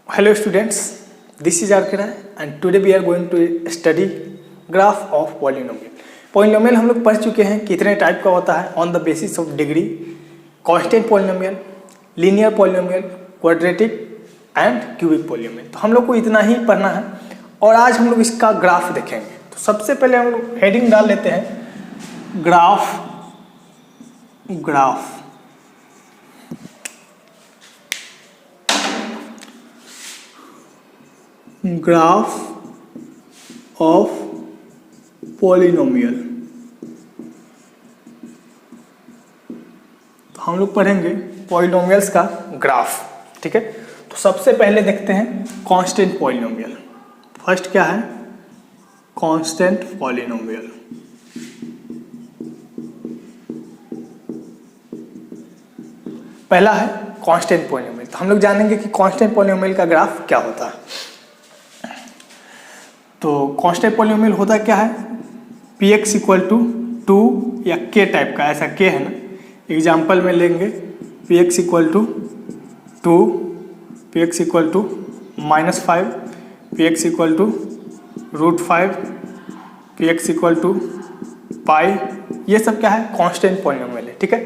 Hello students, this is R.K. Rai and today we are going to study graph of polynomial. Polynomial हम लोग पढ़ चुके हैं कितने टाइप का होता है on the basis of degree, constant polynomial, linear polynomial, quadratic and cubic polynomial. तो हम लोग को इतना ही पढ़ना है और आज हम लोग इसका ग्राफ देखेंगे। तो सबसे पहले हम लोग हेडिंग डाल लेते हैं ग्राफ ऑफ पॉलिनोमियल। तो हम लोग पढ़ेंगे पॉलिनोमियल्स का ग्राफ, ठीक है। तो सबसे पहले देखते हैं कांस्टेंट पॉलिनोमियल। फर्स्ट क्या है? Constant polynomial. पहला है कांस्टेंट पॉलिनोमियल। तो हम लोग जानेंगे कि कांस्टेंट पॉलिनोमियल का ग्राफ क्या होता है। तो कांस्टेंट पॉलिनोमियल होता क्या है? px इक्वल टू 2 या k टाइप का, ऐसा k है ना। एग्जाम्पल में लेंगे px equal to 2, px equal to -5, px equal to √5, px equal to pi. ये सब क्या है? कांस्टेंट पॉलिनोमियल है, ठीक है।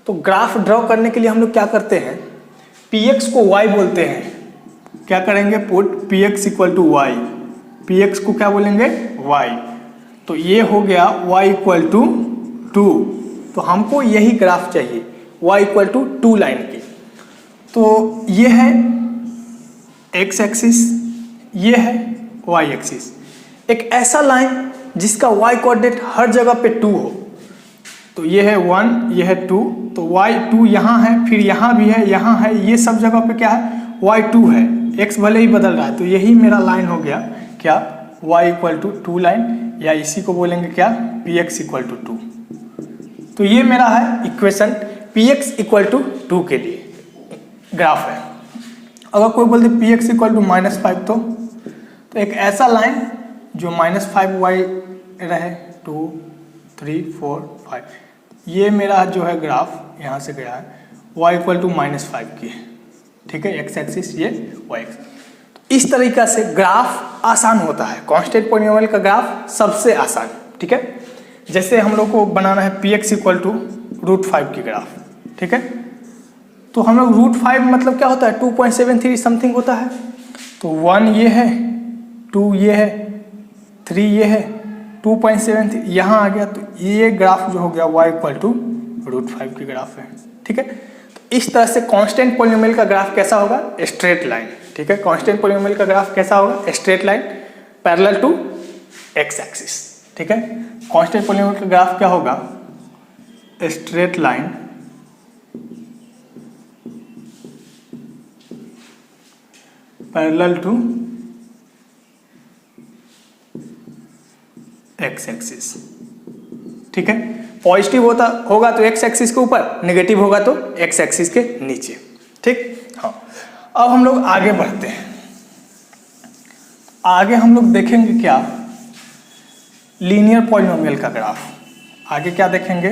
तो ग्राफ ड्रॉ करने के लिए हम लोग क्या करते हैं? px को y बोलते हैं। क्या करेंगे? Put px equal to y, px को क्या बोलेंगे? y। तो ये हो गया y इक्वल टू 2। तो हमको यही ग्राफ चाहिए, y इक्वल टू 2 लाइन की। तो ये है x एक्सिस, ये है y एक्सिस। एक ऐसा लाइन जिसका y कोऑर्डिनेट हर जगह पे 2 हो। तो ये है 1, ये है 2, तो y2 यहाँ है, फिर यहाँ भी है, यहाँ है, ये सब जगह पे क्या है? y2 है। x भले ही बदल रहा है, तो यही मेरा लाइन हो गया क्या? y इक्वल टू 2 लाइन, या इसी को बोलेंगे क्या? px equal to 2। तो ये मेरा है इक्वेशन px इक्वल टू 2 के लिए ग्राफ है। अगर कोई बोलते px इक्वल टू -5 तो एक ऐसा लाइन जो -5y रहे, 2, 3, 4, 5, ये मेरा जो है ग्राफ यहाँ से गया है y इक्वल टू -5 की है, ठीक है। x एक्सिस, ये y एक्सिस। इस तरीका से ग्राफ आसान होता है। कांस्टेंट पॉलिनोमियल का ग्राफ सबसे आसान, ठीक है। जैसे हम लोग को बनाना है px इक्वल टू √5 की ग्राफ, ठीक है। तो हम लोग √5 मतलब क्या होता है? 2.73 समथिंग होता है। तो 1 ये है, 2 ये है, 3 ये है, 2.73 यहाँ आ गया। तो ये ग्राफ जो हो गया y इक्वल टू √5 की ग्राफ है, ठीक है। तो इस तरह से कांस्टेंट पॉलिनोमियल का ग्राफ कैसा होगा? स्ट्रेट लाइन, ठीक है। कांस्टेंट पॉलिनोमियल का ग्राफ कैसा होगा? Straight line parallel to x axis, ठीक है। कांस्टेंट पॉलिनोमियल का ग्राफ क्या होगा? Straight line parallel to x axis, ठीक है। पॉजिटिव होगा तो x एक्सिस के ऊपर, नेगेटिव होगा तो x एक्सिस के नीचे, ठीक। हाँ, अब हम लोग आगे बढ़ते हैं। आगे हम लोग देखेंगे क्या? लीनियर पॉलिनोमियल का ग्राफ। आगे क्या देखेंगे?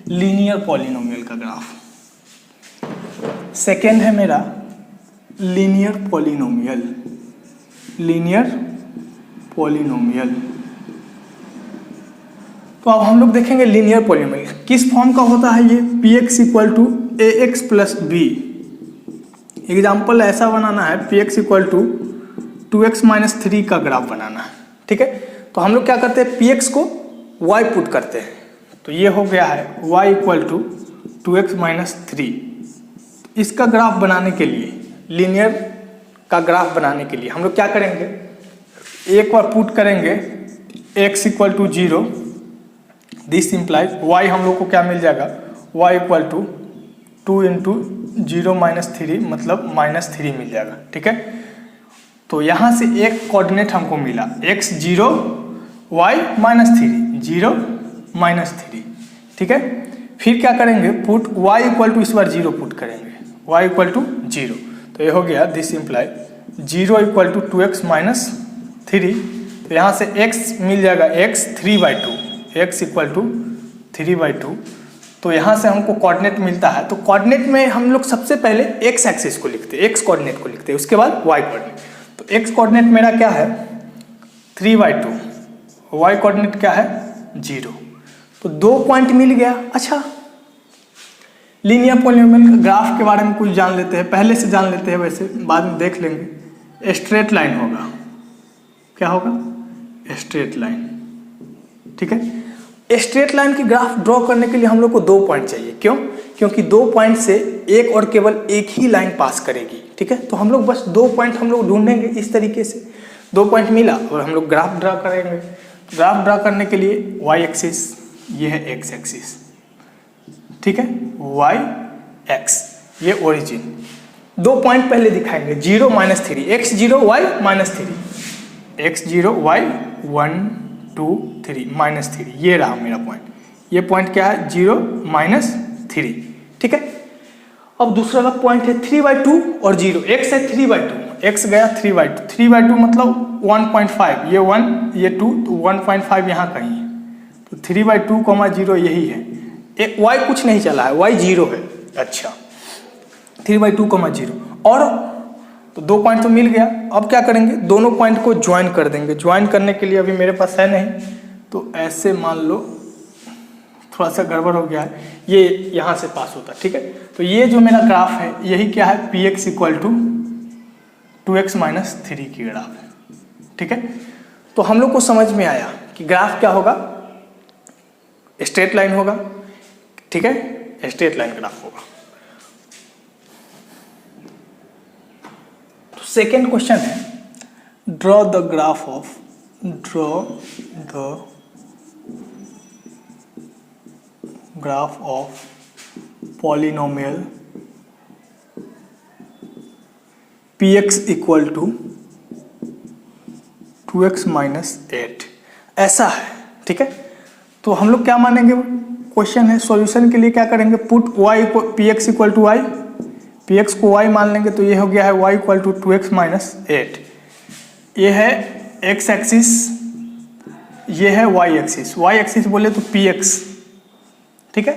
लीनियर पॉलिनोमियल का ग्राफ। सेकेंड है मेरा लीनियर पॉलिनोमियल। तो अब हम लोग देखेंगे लीनियर पॉलिनोमियल किस फॉर्म का होता है। ये px equal to ax plus b। Example ऐसा बनाना है, px equal to 2x minus 3 का ग्राफ बनाना है, ठीक है। तो हम लोग क्या करते हैं? px को y पुट करते हैं। तो ये हो गया है y equal to 2x minus 3। इसका ग्राफ बनाने के लिए, लीनियर का ग्राफ बनाने के लिए हम लोग क्या करेंगे? एक बार पुट करेंगे x equal to 0। This implies y हम लोग को क्या मिल जाएगा? y equal to 2 into 0 minus 3 मतलब -3 मिल जाएगा, ठीक है। तो यहाँ से एक कोऑर्डिनेट हमको मिला x 0 y -3, 0 -3, ठीक है। फिर क्या करेंगे? पुट y इक्वल टू, इस बार 0 पुट करेंगे, y इक्वल टू 0। तो ये हो गया this implies 0 equal to 2x minus 3। तो यहाँ से x मिल जाएगा x 3/2, x इक्वल टू 3/2। तो यहाँ से हमको कोऑर्डिनेट मिलता है, तो कोऑर्डिनेट में हम लोग सबसे पहले एक्स एक्सिस को लिखते हैं, एक्स कोऑर्डिनेट को लिखते हैं, उसके बाद वाई कोऑर्डिनेट। तो एक्स कोऑर्डिनेट मेरा क्या है 3/2, वाई कोऑर्डिनेट क्या है 0। तो 2 पॉइंट मिल गया। अच्छा, लीनियर पॉलिनोमियल का ग्राफ के बारे में कुछ जान लेते हैं, पहले से जान लेते हैं, वैसे बाद में देख लेंगे। स्ट्रेट लाइन होगा, क्या होगा स्ट्रेट लाइन, ठीक है। स्ट्रेट लाइन की ग्राफ ड्रॉ करने के लिए हम लोग को 2 पॉइंट चाहिए। क्यों? क्योंकि 2 पॉइंट से एक और केवल एक ही लाइन पास करेगी, ठीक है। तो हम लोग बस 2 पॉइंट हम लोग ढूंढेंगे इस तरीके से। 2 पॉइंट मिला और हम लोग ग्राफ ड्रा करेंगे। ग्राफ ड्रा करने के लिए वाई एक्सिस, ये है एक्स एक्सिस, ठीक है, वाई एक्स, ये ओरिजिन। 2 पॉइंट पहले दिखाएंगे, 0 - 3, x0 y -3, x0 y 1 2 3 -3, ये रहा मेरा पॉइंट। ये पॉइंट क्या है 0 - 3, ठीक है। अब दूसरा वाला पॉइंट है 3/2 और 0, x है 3/2, x गया 3/2, 3/2 मतलब 1.5, ये 1 ये 2, तो 1.5 यहाँ कहीं है, तो 3/2, 0 यही है। y कुछ नहीं चला है, y 0 है। अच्छा, 3/2, 0 और तो 2 पॉइंट तो मिल गया। अब क्या करेंगे, दोनों पॉइंट को ज्वाइन कर देंगे। ज्वाइन करने के लिए अभी मेरे पास है नहीं, तो ऐसे मान लो, थोड़ा सा गड़बड़ हो गया है, ये यहाँ से पास होता है, ठीक है। तो ये जो मेरा ग्राफ है यही क्या है px = 2x - 3 की ग्राफ है, ठीक है। तो हम लोग को समझ में आया कि ग्राफ क्या होगा, स्ट्रेट लाइन होगा, ठीक है, स्ट्रेट लाइन ग्राफ होगा। तो सेकेंड क्वेश्चन है, draw the graph of polynomial px = 2x - 8, ऐसा है, ठीक है। तो हम लोग क्या मानेंगे, क्वेश्चन है, सॉल्यूशन के लिए क्या करेंगे, put y px = y, px को y मान लेंगे, तो ये हो गया है y = 2x - 8। ये है x एक्सिस, ये है y एक्सिस, y एक्सिस बोले तो px, ठीक है।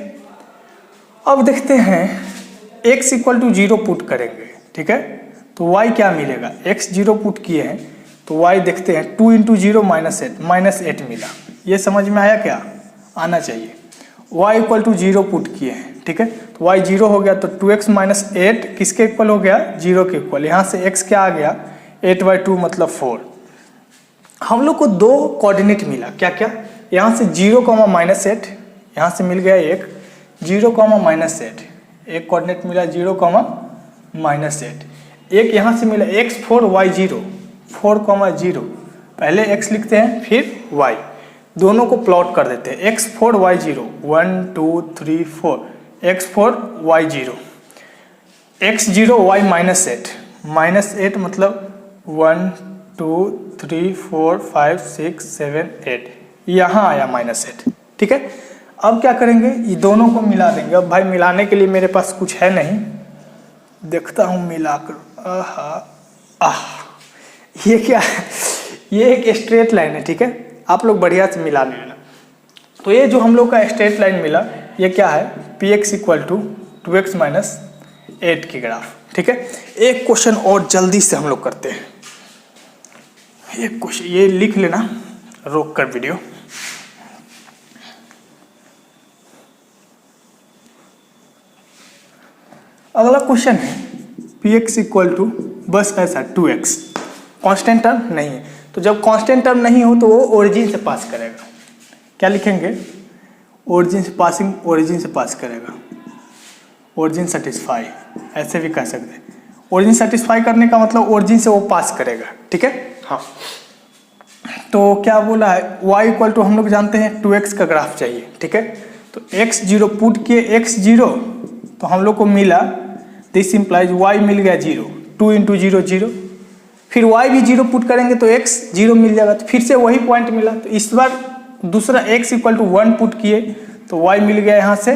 अब देखते हैं x = 0 पुट करेंगे, ठीक है, तो y क्या मिलेगा, x 0 पुट किए हैं, तो y देखते हैं 2 × 0 - 8 मिला। ये समझ में आया, क्या आना चाहिए। y = 0 पुट किए हैं, ठीक है, तो y 0 हो गया, तो 2x - 8 किसके इक्वल हो गया, 0 के इक्वल। यहाँ से x क्या आ गया 8/2 मतलब 4। हम लोग को 2 कोऑर्डिनेट मिला, क्या क्या, यहाँ से 0, -8, यहाँ से मिल गया एक 0, -8, एक कोऑर्डिनेट मिला 0, -8, एक यहाँ से मिला x4 y 0, 4, 0, पहले x लिखते हैं फिर y, दोनों को प्लॉट कर देते हैं। x4 y 0 1 2 3 4, x4 y 0, x0 y -8 मतलब 1 2 3 4 5 6 7 8, यहाँ आया -8, ठीक है। अब क्या करेंगे, ये दोनों को मिला देंगे। अब भाई मिलाने के लिए मेरे पास कुछ है नहीं, देखता हूँ मिलाकर। ये क्या है, ये एक स्ट्रेट लाइन है, ठीक है, आप लोग बढ़िया से मिला लेना। तो ये जो हम लोग का स्ट्रेट लाइन मिला, ये क्या है px = 2x - 8 की ग्राफ, ठीक है। एक क्वेश्चन और जल्दी से हम लोग करते हैं, एक क्वेश्चन ये लिख लेना रोक कर वीडियो। अगला क्वेश्चन है px = बस ऐसा 2x, कांस्टेंट टर्म नहीं है, तो जब कांस्टेंट टर्म नहीं हो तो वो ओरिजिन से पास करेगा। क्या लिखेंगे, ओरिजिन से पासिंग, ओरिजिन से पास करेगा, ओरिजिन सेटिस्फाई, ऐसे भी कह सकते हैं। ओरिजिन सेटिस्फाई करने का मतलब ओरिजिन से वो पास करेगा, ठीक है। हाँ, तो क्या बोला है, y = हम लोग जानते हैं 2x का ग्राफ चाहिए, ठीक है। तो x0 पुट किए, x0 तो हम लोग को मिला, दिस इम्प्लाइज y मिल गया 0, 2 × 0 0, फिर y भी 0 पुट करेंगे तो x 0 मिल जाएगा, तो फिर से वही पॉइंट मिला। तो इस बार दूसरा x = 1 पुट किए तो y मिल गया यहाँ से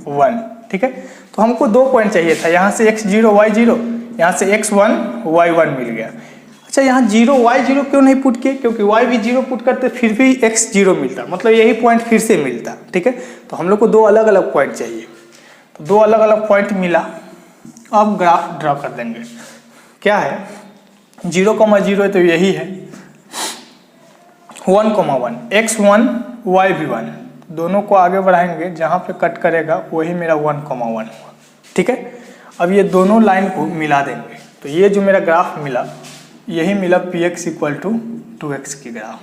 1, ठीक है। तो हमको 2 पॉइंट चाहिए था, यहाँ से x0 y0, यहाँ से x1 y1 मिल गया। अच्छा यहाँ 0 y 0 क्यों नहीं पुट किए, क्योंकि y भी 0 पुट करते फिर भी x 0 मिलता, मतलब यही पॉइंट फिर से मिलता। ठीक है, तो हम लोग को दो अलग अलग पॉइंट चाहिए, तो दो अलग अलग पॉइंट मिला। अब ग्राफ ड्रॉ कर देंगे। क्या है 0,0 है तो यही है 1,1 x1 y भी 1, दोनों को आगे बढ़ाएंगे, जहाँ पे कट करेगा वही मेरा 1,1 हुआ। ठीक है, अब ये दोनों लाइन को मिला देंगे, तो ये जो मेरा ग्राफ मिला यही मिला px = 2x की ग्राफ।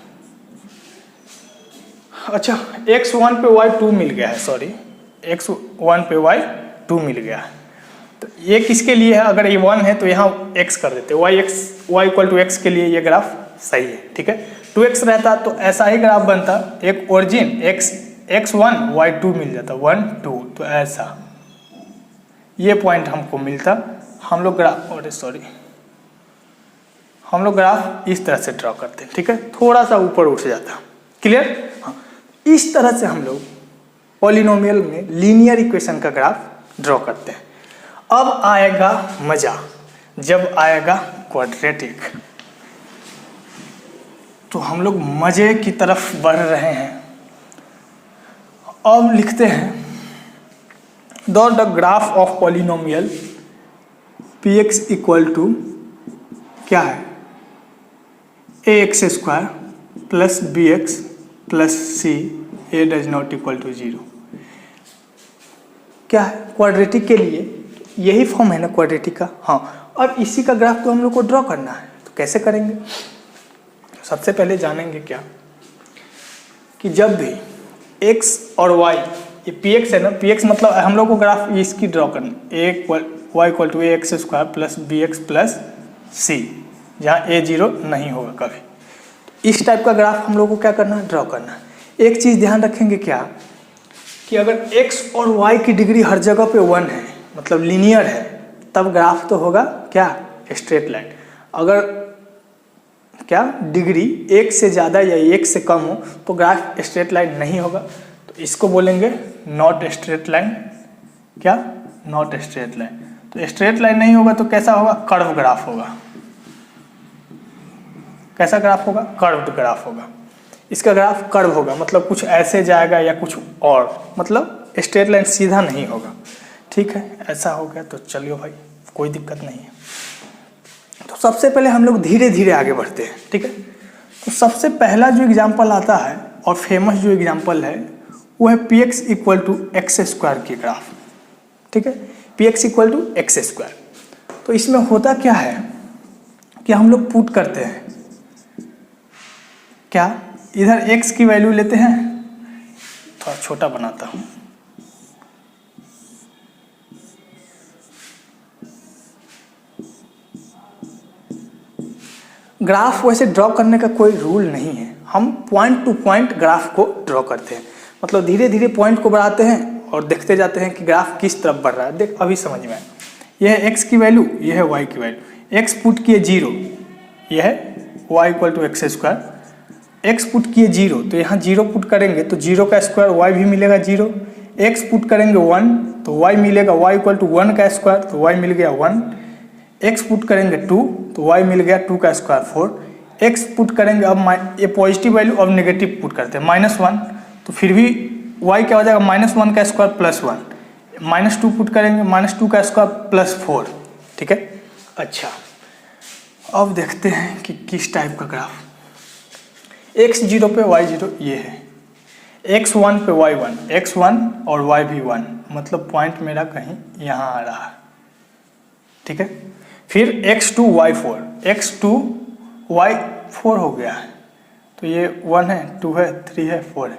अच्छा x1 पे y2 मिल गया है, सॉरी x1 पे y2 मिल गया है, तो ये किसके लिए है, अगर ये 1 है तो यहाँ x कर देते, y = x के लिए ये ग्राफ सही है। ठीक है, 2x रहता तो ऐसा ही ग्राफ बनता, एक ओरिजिन x1 y2 मिल जाता 1 2, तो ऐसा ये पॉइंट हमको मिलता। हम लोग ग्राफ इस तरह से ड्रॉ करते हैं। ठीक है, थोड़ा सा ऊपर उठ जाता। क्लियर? हाँ, इस तरह से हम लोग पॉलिनोमियल में लीनियर इक्वेशन का ग्राफ ड्रॉ करते हैं। अब आएगा मजा, जब आएगा क्वाड्रेटिक, तो हम लोग मजे की तरफ बढ़ रहे हैं। अब लिखते हैं the graph of polynomial px = क्या है ax² + bx + c a does not = 0। क्या है क्वाड्रेटिक के लिए यही फॉर्म है ना क्वाड्रेटिक का। हाँ, अब इसी का ग्राफ तो हम लोग को ड्रॉ करना है, तो कैसे करेंगे? सबसे पहले जानेंगे क्या कि जब भी x और y, ये px है ना, px मतलब हम लोग को ग्राफ इसकी ड्रॉ करना, y = ax² + bx + c, जहाँ a 0 नहीं होगा कभी। तो इस टाइप का ग्राफ हम लोग को क्या करना है, ड्रॉ करना है। एक चीज़ ध्यान रखेंगे क्या कि अगर x और y की डिग्री हर जगह पे 1 है, मतलब लीनियर है, तब ग्राफ तो होगा क्या, स्ट्रेट लाइन। अगर क्या डिग्री 1 से ज़्यादा या 1 से कम हो तो ग्राफ स्ट्रेट लाइन नहीं होगा, तो इसको बोलेंगे नॉट स्ट्रेट लाइन। क्या, नॉट स्ट्रेट लाइन। तो स्ट्रेट लाइन नहीं होगा तो कैसा होगा, कर्व ग्राफ होगा। कैसा ग्राफ होगा, कर्व्ड ग्राफ होगा। इसका ग्राफ कर्व होगा, मतलब कुछ ऐसे जाएगा या कुछ और, मतलब स्ट्रेट लाइन सीधा नहीं होगा। ठीक है, ऐसा हो गया तो चलिए भाई, कोई दिक्कत नहीं है। तो सबसे पहले हम लोग धीरे धीरे आगे बढ़ते हैं। ठीक है, तो सबसे पहला जो एग्जाम्पल आता है और फेमस जो एग्जाम्पल है वो है px = x² की ग्राफ। ठीक है, px = x²। तो इसमें होता क्या है कि हम लोग पुट करते हैं, क्या इधर x की वैल्यू लेते हैं, थोड़ा छोटा बनाता हूँ, ग्राफ वैसे ड्रॉ करने का कोई रूल नहीं है, हम पॉइंट टू पॉइंट ग्राफ को ड्रॉ करते हैं, मतलब धीरे धीरे पॉइंट को बढ़ाते हैं और देखते जाते हैं कि ग्राफ किस तरफ बढ़ रहा है। देख अभी समझ में आए, यह है x की वैल्यू, यह है y की वैल्यू। x पुट किए 0, यह है y = x²। x पुट किए 0 तो यहाँ 0 पुट करेंगे तो 0 का स्क्वायर y भी मिलेगा 0। x पुट करेंगे 1 तो y मिलेगा, y = 1 का स्क्वायर तो y मिल गया 1। x पुट करेंगे 2 तो y मिल गया 2 का स्क्वायर 4। x पुट करेंगे, अब ये पॉजिटिव वैल्यू, अब नेगेटिव पुट करते हैं -1 तो फिर भी y क्या हो जाएगा, -1 का स्क्वायर +1। -2 पुट करेंगे, -2 का स्क्वायर +4। ठीक है, अच्छा अब देखते हैं कि किस टाइप का ग्राफ। x 0 पे y 0 ये है, x 1 पे y 1, x 1 और y भी 1, मतलब पॉइंट मेरा कहीं यहाँ आ रहा है। ठीक है, फिर x 2 y 4, x 2 y 4 हो गया है, तो ये 1 है, 2 है, 3 है, 4 है,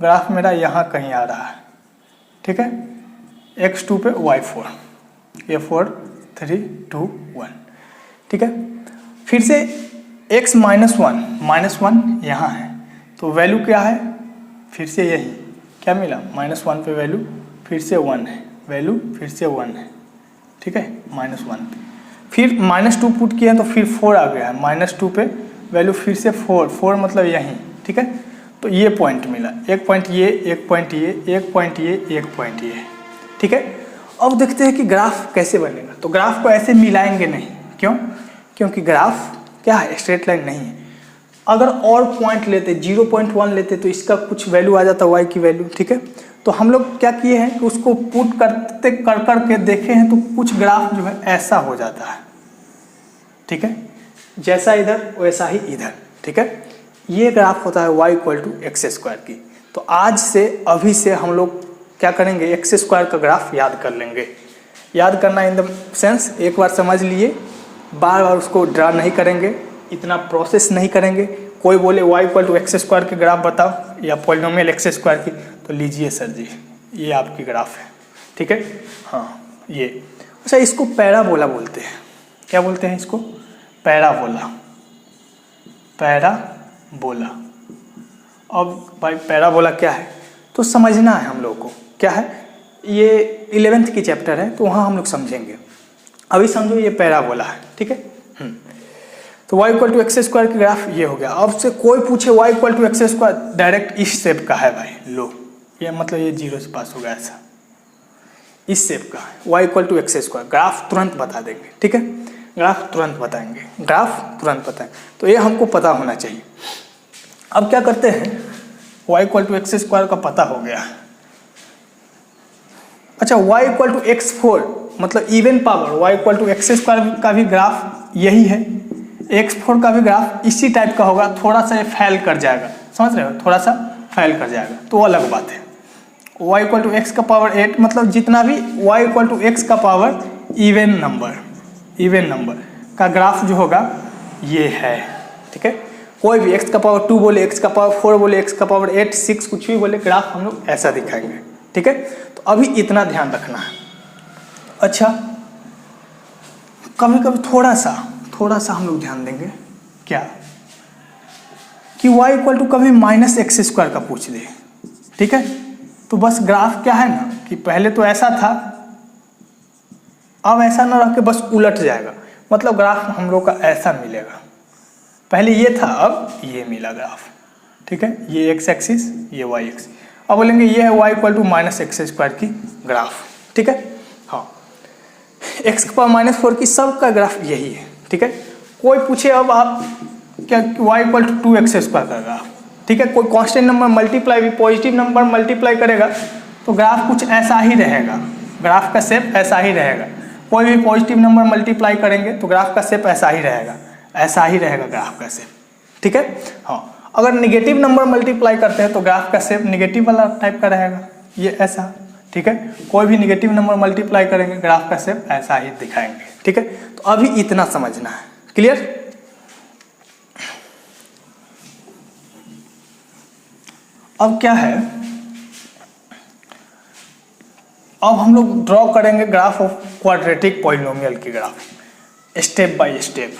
ग्राफ मेरा यहाँ कहीं आ रहा है। ठीक है, x 2 पे y 4, ये 4 3 2 1। ठीक है, फिर से x -1 यहाँ है, तो वैल्यू क्या है, फिर से यही क्या मिला, -1 पे वैल्यू फिर से 1 है, वैल्यू फिर से 1 है। ठीक है, -1 फिर -2 पुट किया तो फिर 4 आ गया है, -2 पे वैल्यू फिर से 4 मतलब यहीं। ठीक है, तो ये पॉइंट मिला, एक पॉइंट ये, एक पॉइंट ये, एक पॉइंट ये, एक पॉइंट ये। ठीक है, अब देखते हैं कि ग्राफ कैसे बनेगा। तो ग्राफ को ऐसे मिलाएंगे नहीं, क्यों, क्योंकि ग्राफ क्या है, स्ट्रेट लाइन नहीं है। अगर और पॉइंट लेते 0.1 लेते तो इसका कुछ वैल्यू आ जाता y की वैल्यू, ठीक है। तो हम लोग क्या किए हैं कि उसको पुट करते कर के देखे हैं तो कुछ ग्राफ जो है ऐसा हो जाता है, ठीक है, जैसा इधर वैसा ही इधर, ठीक है। ये ग्राफ होता है y equal to x square की। तो आज से अभी से हम लोग क्या करेंगे, एक्स स्क्वायर का ग्राफ याद कर लेंगे। याद करना इन द सेंस एक बार समझ लिए, बार बार उसको ड्रा नहीं करेंगे, इतना प्रोसेस नहीं करेंगे। कोई बोले y equal to x square के ग्राफ बताओ या पॉलिनोमियल एक्स स्क्वायर की, तो लीजिए सर जी ये आपकी ग्राफ है, ठीक है। हाँ ये, अच्छा इसको पैराबोला बोलते हैं। क्या बोलते हैं इसको, पैराबोला, पैराबोला। अब भाई पैराबोला क्या है तो समझना है हम लोग को, क्या है, ये 11th की चैप्टर है तो वहाँ हम लोग समझेंगे। अभी समझो ये पैराबोला है, ठीक है। तो y equal to x square की ग्राफ ये हो गया। अब से कोई पूछे y equal to x square, direct इस शेप का है भाई, लो ये मतलब ये 0 से पास हो गया, ऐसा इस शेप का है, y equal to x square. Graph तुरंत बता देंगे, ठीक है, ग्राफ तुरंत बताएंगे, ग्राफ तुरंत बताएंगे, तो ये हमको पता होना चाहिए। अब क्या करते हैं, y equal to x square का पता हो गया। अच्छा y इक्वल टू x4 मतलब even power, y equal to x square का भी ग्राफ यही है, x4 का भी ग्राफ इसी टाइप का होगा, थोड़ा सा ये फैल कर जाएगा, समझ रहे हो, थोड़ा सा फैल कर जाएगा, तो अलग बात है। y इक्वल टू एक्स का पावर 8 मतलब जितना भी y इक्वल टू एक्स का पावर इवन नंबर का ग्राफ जो होगा ये है, ठीक है। कोई भी x का पावर 2 बोले, x का पावर 4 बोले, x का पावर 8, 6 कुछ भी बोले, ग्राफ हम लोग ऐसा दिखाएंगे, ठीक है। तो अभी इतना ध्यान रखना है। अच्छा कभी कभी थोड़ा सा हम लोग ध्यान देंगे, क्या कि y इक्वल टू कभी माइनस एक्स स्क्वायर का पूछ दे, ठीक है। तो बस ग्राफ क्या है ना कि पहले तो ऐसा था, अब ऐसा ना रह के बस उलट जाएगा, मतलब ग्राफ हम लोग का ऐसा मिलेगा। पहले ये था, अब ये मिला ग्राफ, ठीक है, ये एक्स एक्सिस, ये वाई एक्सिस। अब बोलेंगे ये है y equal to minus x square की ग्राफ, ठीक है। हाँ x के पावर -4 की सब का ग्राफ यही है, ठीक है। कोई पूछे अब आप क्या y equal to 2x square का ग्राफ, ठीक है, कोई कांस्टेंट नंबर मल्टीप्लाई भी पॉजिटिव नंबर मल्टीप्लाई करेगा तो ग्राफ कुछ ऐसा ही रहेगा, ग्राफ का शेप ऐसा ही रहेगा। कोई भी पॉजिटिव नंबर मल्टीप्लाई करेंगे तो ग्राफ का शेप ऐसा ही रहेगा ग्राफ का शेप, ठीक है। हाँ अगर निगेटिव नंबर मल्टीप्लाई करते हैं तो ग्राफ का शेप निगेटिव वाला टाइप का रहेगा, ये ऐसा, ठीक है। कोई भी निगेटिव नंबर मल्टीप्लाई करेंगे ग्राफ का शेप ऐसा ही दिखाएंगे, ठीक है। तो अभी इतना समझना है, क्लियर। अब क्या है, अब हम लोग ड्रॉ करेंगे ग्राफ ऑफ क्वाड्रेटिक पॉलिनोमियल की ग्राफ, स्टेप बाय स्टेप।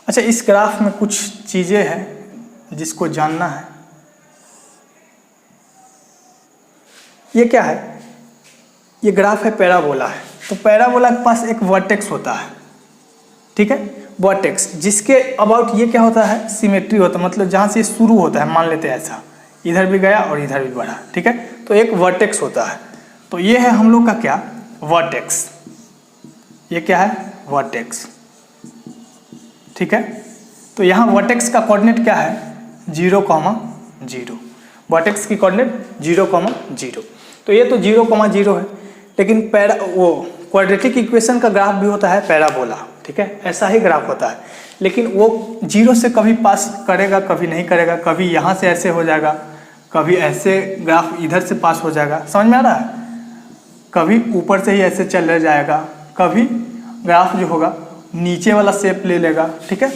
अच्छा इस ग्राफ में कुछ चीजें हैं जिसको जानना है। ये क्या है, ये ग्राफ है, पैराबोला है। तो पैराबोला के पास एक वर्टेक्स होता है, ठीक है, वर्टेक्स, जिसके अबाउट ये क्या होता है, सिमेट्री होता है, मतलब जहाँ से शुरू होता है, मान लेते हैं ऐसा, इधर भी गया और इधर भी बढ़ा, ठीक है। तो एक वर्टेक्स होता है, तो ये है हम लोग का क्या, वर्टेक्स। ये क्या है, वर्टेक्स, ठीक है। तो यहाँ वर्टेक्स का कोऑर्डिनेट क्या है, 0,0। वर्टेक्स की कोऑर्डिनेट 0,0। तो ये तो 0,0 है, लेकिन वो क्वाड्रेटिक इक्वेशन का ग्राफ भी होता है पैराबोला, ठीक है, ऐसा ही ग्राफ होता है, लेकिन वो 0 से कभी पास करेगा, कभी नहीं करेगा, कभी यहाँ से ऐसे हो जाएगा, कभी ऐसे ग्राफ इधर से पास हो जाएगा, समझ में आ रहा है, कभी ऊपर से ही ऐसे चल जाएगा, कभी ग्राफ जो होगा नीचे वाला शेप ले लेगा, ठीक है,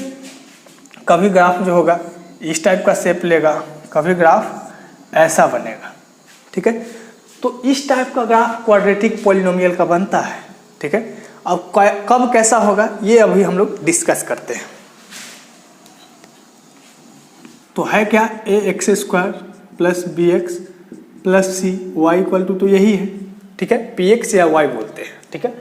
कभी ग्राफ जो होगा इस टाइप का शेप लेगा, कभी ग्राफ ऐसा बनेगा, ठीक है। तो इस टाइप का ग्राफ क्वाड्रेटिक पॉलिनोमियल का बनता है, ठीक है। अब कब कैसा होगा ये अभी हम लोग डिस्कस करते हैं। तो है क्या, ax² + bx + c y equal to, तो यही है, ठीक है, px या y बोलते हैं, ठीक है।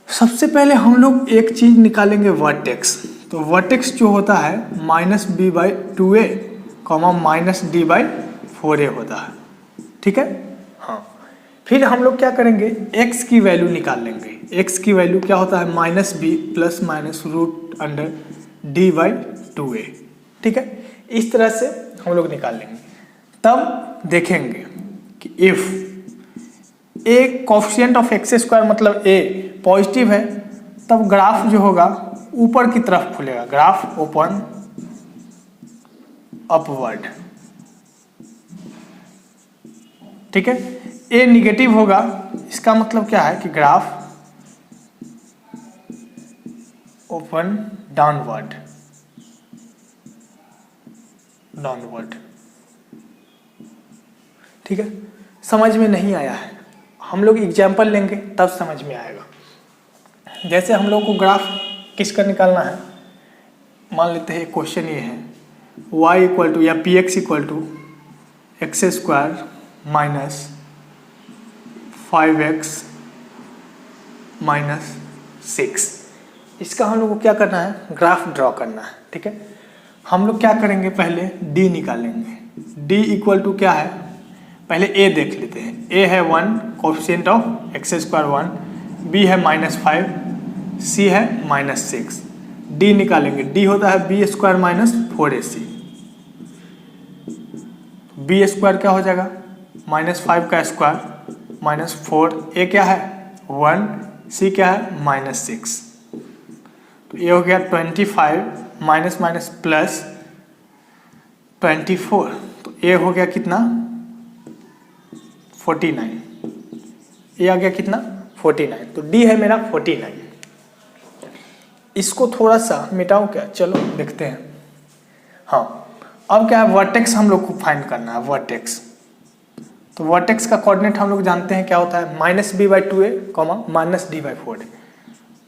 सबसे पहले हम लोग एक चीज निकालेंगे, वर्टेक्स। तो वर्टेक्स जो होता है -b/2a, -d/4a होता है, ठीक है। हाँ फिर हम लोग क्या करेंगे, x की वैल्यू निकाल लेंगे। x की वैल्यू क्या होता है, -b plus minus root under d/2a। ठीक है, इस तरह से हम लोग निकाल लेंगे। तब देखेंगे कि if a coefficient of x square मतलब a पॉजिटिव है, तब ग्राफ जो होगा ऊपर की तरफ खुलेगा, ग्राफ ओपन अपवर्ड। ठीक है, a निगेटिव होगा, इसका मतलब क्या है कि ग्राफ ओपन डाउनवर्ड। ठीक है, समझ में नहीं आया है, हम लोग एग्जाम्पल लेंगे तब समझ में आएगा। जैसे हम लोग को ग्राफ किसका निकालना है, मान लेते हैं क्वेश्चन ये है y इक्वल टू या px equal to x square minus 5x minus 6। इसका हम लोग को क्या करना है, ग्राफ ड्रॉ करना है। ठीक है, हम लोग क्या करेंगे, पहले d निकालेंगे। d इक्वल टू क्या है, पहले a देख लेते हैं। a है 1, coefficient of x square 1, b है -5, c है -6। d निकालेंगे, d होता है b square minus 4ac। b square क्या हो जाएगा, -5 का स्क्वायर माइनस 4, a क्या है 1, c क्या है -6। तो ये हो गया 25 माइनस माइनस प्लस 24, तो ये हो गया कितना 49। ये आ गया कितना 49, तो D है मेरा 49। इसको थोड़ा सा मिटाऊं क्या, चलो देखते हैं। हाँ, अब क्या है, वर्टेक्स हम लोग को फाइंड करना है, वर्टेक्स। तो वर्टेक्स का कोऑर्डिनेट हम लोग जानते हैं क्या होता है, -b/2a, -d/4a,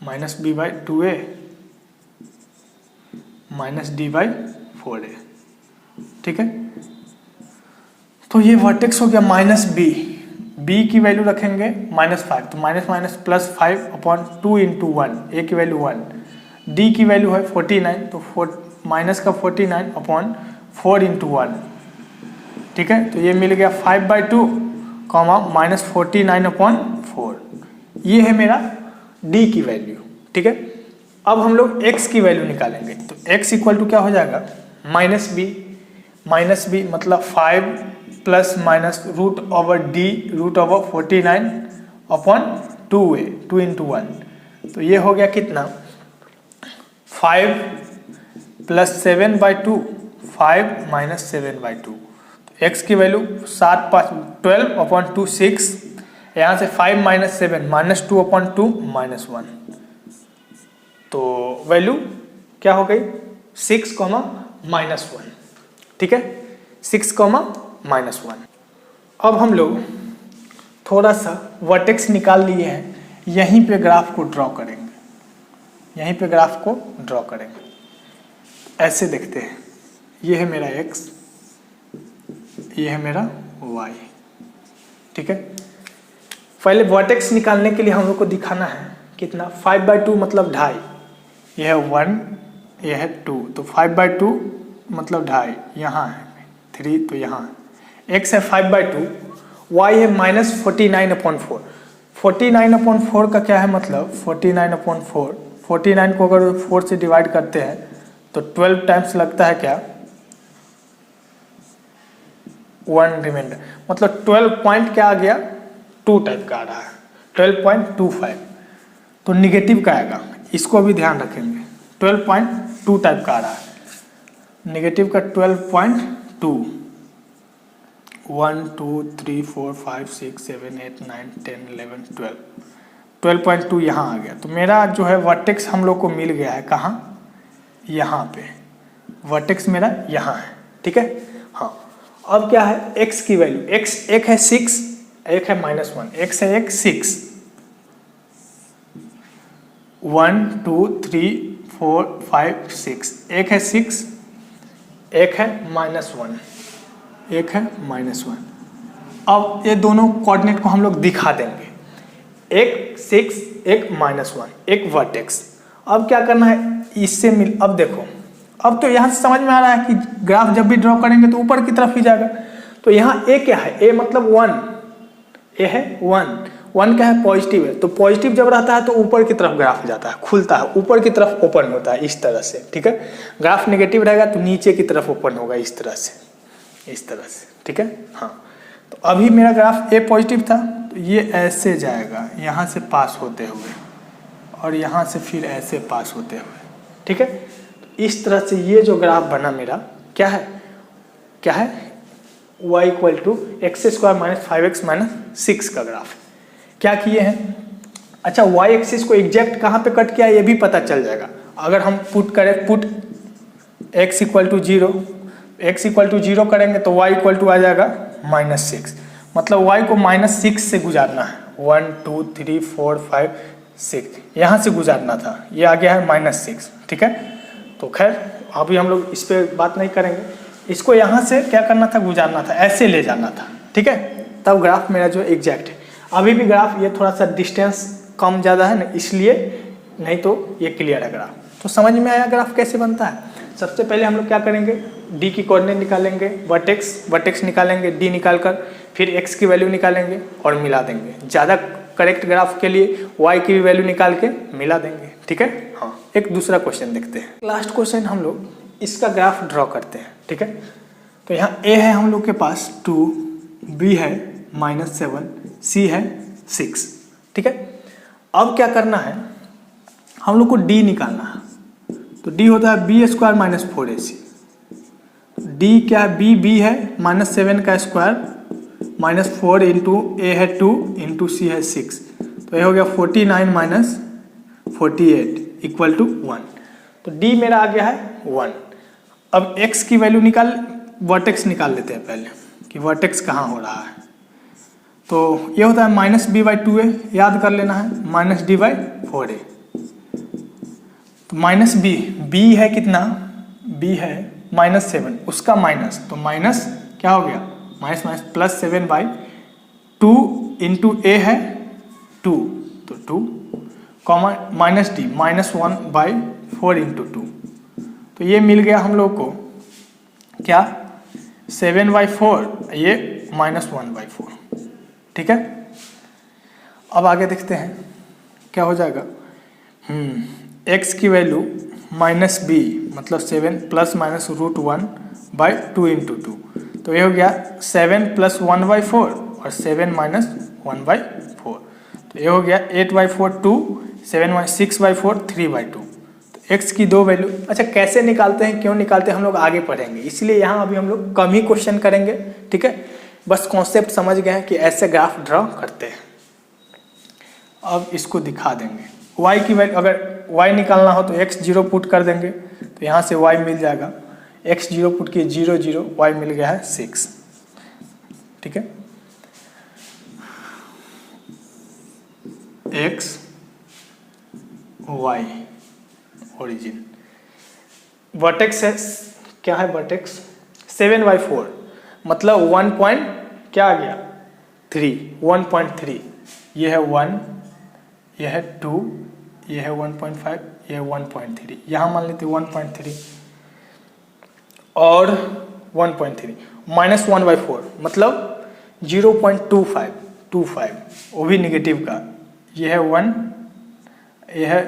-b/2a -d/4a। ठीक है, तो ये वर्टेक्स हो गया -b। b की वैल्यू रखेंगे -5, तो माइनस माइनस प्लस 5/2 × 1, a की वैल्यू 1। d की वैल्यू है 49, तो माइनस का 49/4 × 1। ठीक है, तो ये मिल गया 5/2 -49/4। ये है मेरा d की वैल्यू। ठीक है, अब हम लोग x की वैल्यू निकालेंगे। तो x इक्वल टू क्या हो जाएगा, -b मतलब 5 plus minus root over d root over 49/2a, 2 × 1। तो ये हो गया कितना 5 प्लस 7/2, 5 माइनस 7/2। तो x की वैल्यू 7 5 12/2, 6। यहाँ से 5 माइनस 7 -2/2 -1। तो वैल्यू क्या हो गई 6, -1। ठीक है, 6, -1। अब हम लोग थोड़ा सा वर्टेक्स निकाल लिए हैं, यहीं पे ग्राफ को ड्रॉ करेंगे, यहीं पे ग्राफ को ड्रॉ करेंगे। ऐसे देखते हैं, ये है मेरा x, ये है मेरा y। ठीक है, पहले वर्टेक्स निकालने के लिए हम लोग को दिखाना है कितना, 5/2 मतलब 2.5, यह है 1, यह है 2, तो 5/2 मतलब 2.5, यहाँ है 3, तो यहाँ है। x है 5/2, y है -49/4। 49/4 का क्या है मतलब, 49/4, 49 को अगर 4 से डिवाइड करते हैं तो 12 टाइम्स लगता है क्या, 1 रिमाइंडर, मतलब 12 पॉइंट क्या आ गया 2 टाइप का आ रहा है, 12.25। तो निगेटिव का आएगा, इसको भी ध्यान रखेंगे। 12.2 टाइप का आ रहा है, निगेटिव का 12.2। 1 2 3 4 5 6 7 8 9 10 11 12, 12.2 यहाँ आ गया। तो मेरा जो है वर्टेक्स हम लोग को मिल गया है कहाँ, यहाँ पे वर्टेक्स मेरा यहाँ है। ठीक है, हाँ, अब क्या है x की वैल्यू, x एक है 6, एक है -1, x है एक 6, 1 2 3 4 5 6, एक है 6, एक है -1, एक है -1। अब ये दोनों कोऑर्डिनेट को हम लोग दिखा देंगे, एक 6 एक -1, एक वर्टेक्स। अब क्या करना है, इससे मिल, अब देखो, अब तो यहाँ से समझ में आ रहा है कि ग्राफ जब भी ड्रॉ करेंगे तो ऊपर की तरफ ही जाएगा। तो यहाँ a क्या है, a मतलब 1, ए है 1 क्या है, पॉजिटिव है, तो पॉजिटिव जब रहता है तो ऊपर की तरफ ग्राफ जाता है, खुलता है, ऊपर की तरफ ओपन होता है इस तरह से, ठीक है। ग्राफ नेगेटिव रहेगा तो नीचे की तरफ ओपन होगा इस तरह से, ठीक है। हाँ, तो अभी मेरा ग्राफ ए पॉजिटिव था तो ये ऐसे जाएगा यहाँ से पास होते हुए और यहाँ से फिर ऐसे पास होते हुए, ठीक है। तो इस तरह से ये जो ग्राफ बना मेरा क्या है y equal to x² minus 5x minus 6 का ग्राफ। क्या किए हैं, अच्छा y एक्सिस को एग्जैक्ट कहाँ पे कट किया ये भी पता चल जाएगा अगर हम पुट x इक्वल टू 0 करेंगे तो y इक्वल टू आ जाएगा -6, मतलब y को -6 से गुजारना है, 1 2 3 4 5 6 यहाँ से गुजारना था, ये आ गया है -6, ठीक है। तो खैर अभी हम लोग इस पर बात नहीं करेंगे, इसको यहाँ से क्या करना था, गुजारना था, ऐसे ले जाना था, ठीक है, तब ग्राफ मेरा जो एग्जैक्ट है। अभी भी ग्राफ ये थोड़ा सा डिस्टेंस कम ज़्यादा है ना, इसलिए, नहीं तो ये क्लियर है ग्राफ। तो समझ में आया ग्राफ कैसे बनता है। सबसे पहले हम लोग क्या करेंगे, डी की कोऑर्डिनेट निकालेंगे, वर्टेक्स निकालेंगे, डी निकाल कर फिर एक्स की वैल्यू निकालेंगे और मिला देंगे। ज़्यादा करेक्ट ग्राफ के लिए वाई की भी वैल्यू निकाल के मिला देंगे, ठीक है। हाँ, एक दूसरा क्वेश्चन देखते हैं। लास्ट क्वेश्चन हम लोग इसका ग्राफ ड्रॉ करते हैं, ठीक है। तो यहाँ ए है हम लोग के पास 2, बी है -7, सी है 6, ठीक है। अब क्या करना है, हम लोग को डी निकालना है, तो डी होता है b² माइनस 4ac। डी क्या है, बी है -7 का स्क्वायर माइनस 4 इंटू ए है 2 इंटू सी है 6, तो ये हो गया 49 माइनस 48 इक्वल टू 1। तो डी मेरा आ गया है 1। अब x की वैल्यू वर्टेक्स निकाल लेते हैं पहले कि वर्टेक्स कहाँ हो रहा है। तो ये होता है -b/2a, याद कर लेना है, -d/4a। तो -b है कितना, b है -7, उसका माइनस, तो माइनस क्या हो गया, माइनस +7/2 इंटू a है 2, तो 2 कॉमा -d -1/4 इंटू 2, तो ये मिल गया हम लोग को क्या, 7/4, ये -1/4, ठीक है। अब आगे देखते हैं क्या हो जाएगा। x की वैल्यू -b मतलब 7 ± √1/2 इंटू 2, तो ये हो गया 7 + 1/4 और 7 - 1/4, तो ये हो गया 8/4 2, 7 - 6/4 3/2। तो x की दो वैल्यू, अच्छा कैसे निकालते हैं, क्यों निकालते हैं हम लोग आगे पढ़ेंगे, इसलिए यहाँ अभी हम लोग कम ही क्वेश्चन करेंगे, ठीक है। बस कॉन्सेप्ट समझ गए हैं कि ऐसे ग्राफ ड्रॉ करते हैं। अब इसको दिखा देंगे, y की वैल्यू, अगर y निकालना हो तो x 0 पुट कर देंगे, तो यहाँ से y मिल जाएगा, x 0 पुट किए 0 0, y मिल गया है 6, ठीक है। x y ओरिजिन, वर्टेक्स है, क्या है वर्टेक्स, 7/4 मतलब 1 क्या आ गया 3, 1.3, ये है 1, ये है 2, ये है 1.5, ये है 1.3, यहाँ मान लेते 1.3 और 1.3, -1/4 मतलब 0.25, वो भी निगेटिव का, ये है 1, ये है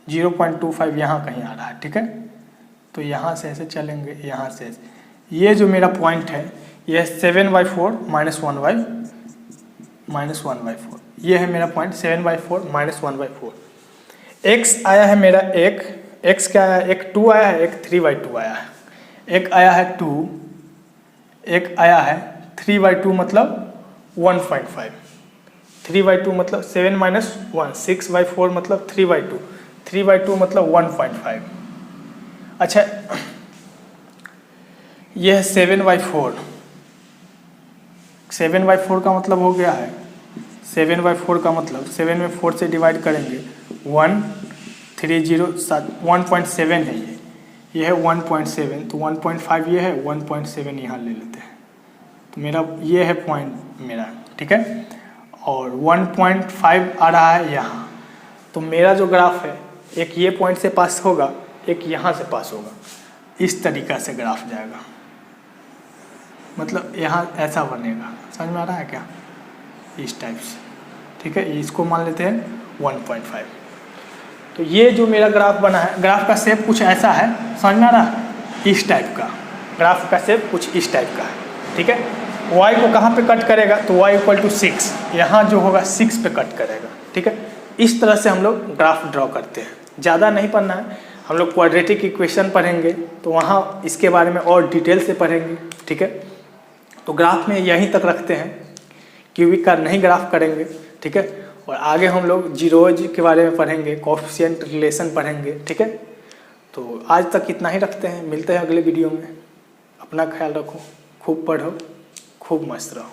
0.25, यहाँ कहीं आ रहा है, ठीक है। तो यहाँ से ऐसे चलेंगे, यहाँ से ऐसे, ये जो मेरा पॉइंट है ये 7/4 -1/4, ये है मेरा पॉइंट 7/4 -1/4। x आया है मेरा x क्या आया है, एक 2 आया है, एक 3/2 आया है, एक आया है 2, एक आया है 3/2 मतलब 1.5, 3/2 मतलब 7 - 1, 6/4 मतलब 3/2, 3/2 मतलब 1.5। अच्छा यह है 7/4, 7/4 का मतलब हो गया है, 7/4 का मतलब 7 में 4 से डिवाइड करेंगे 1 3 0 7, 1.7 है ये है 1.7, तो 1.5 ये है, 1.7 यहाँ ले लेते हैं, तो मेरा ये है पॉइंट मेरा, ठीक है। और 1.5 आ रहा है यहाँ, तो मेरा जो ग्राफ है एक ये पॉइंट से पास होगा, एक यहाँ से पास होगा, इस तरीक़ा से ग्राफ जाएगा, मतलब यहाँ ऐसा बनेगा, समझ में आ रहा है क्या। इस टाइप से, ठीक है। इसको मान लेते हैं 1.5। तो ये जो मेरा ग्राफ बना है, ग्राफ का शेप कुछ ऐसा है, समझ में आ रहा है, इस टाइप का ग्राफ का शेप कुछ इस टाइप का है, ठीक है। y को कहाँ पे कट करेगा, तो y = 6, यहाँ जो होगा 6 पे कट करेगा, ठीक है। इस तरह से हम लोग ग्राफ ड्रॉ करते हैं। ज़्यादा नहीं पढ़ना है, हम लोग क्वाड्रेटिक इक्वेशन पढ़ेंगे तो वहाँ इसके बारे में और डिटेल से पढ़ेंगे, ठीक है। तो ग्राफ में यहीं तक रखते हैं, क्यूबिक का नहीं ग्राफ करेंगे, ठीक है। और आगे हम लोग जीरोज के बारे में पढ़ेंगे, कोएफिशिएंट रिलेशन पढ़ेंगे, ठीक है। तो आज तक इतना ही रखते हैं, मिलते हैं अगले वीडियो में। अपना ख्याल रखो, खूब पढ़ो, खूब मस्त रहो।